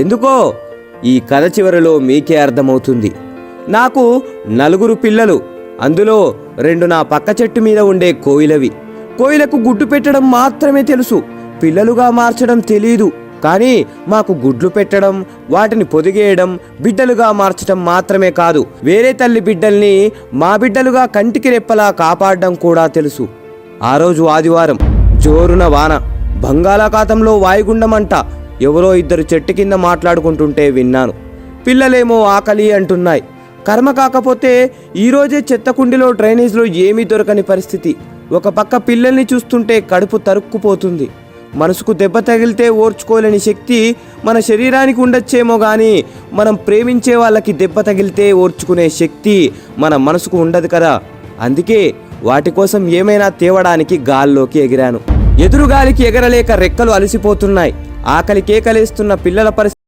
ఎందుకో ఈ కథ చివరిలో మీకే అర్థమవుతుంది. నాకు 4 పిల్లలు, అందులో 2 నా పక్క చెట్టు మీద ఉండే కోయిలవి. కోయిలకు గుడ్డు పెట్టడం మాత్రమే తెలుసు, పిల్లలుగా మార్చడం తెలీదు. కానీ మాకు గుడ్లు పెట్టడం, వాటిని పొదిగేయడం, బిడ్డలుగా మార్చడం మాత్రమే కాదు, వేరే తల్లి బిడ్డల్ని మా బిడ్డలుగా కంటికి రెప్పలా కాపాడడం కూడా తెలుసు. ఆ రోజు ఆదివారం, జోరున వాన, బంగాళాఖాతంలో వాయుగుండమంట. ఎవరో 2 చెట్టు కింద మాట్లాడుకుంటుంటే విన్నాను. పిల్లలేమో ఆకలి అంటున్నాయి. కర్మ కాకపోతే ఈరోజే చెత్తకుండిలో డ్రైనేజ్లో ఏమీ దొరకని పరిస్థితి. ఒక పక్క పిల్లల్ని చూస్తుంటే కడుపు తరుక్కుపోతుంది. మనసుకు దెబ్బ తగిలితే ఓర్చుకోలేని శక్తి మన శరీరానికి ఉండొచ్చేమో కానీ మనం ప్రేమించే వాళ్ళకి దెబ్బ తగిలితే ఓర్చుకునే శక్తి మన మనసుకు ఉండదు కదా. అందుకే వాటి కోసం ఏమైనా తేవడానికి గాల్లోకి ఎగిరాను. ఎదురుగాలికి ఎగరలేక రెక్కలు అలసిపోతున్నాయి. ఆకలి కేకలేస్తున్న పిల్లల పరిస్థితి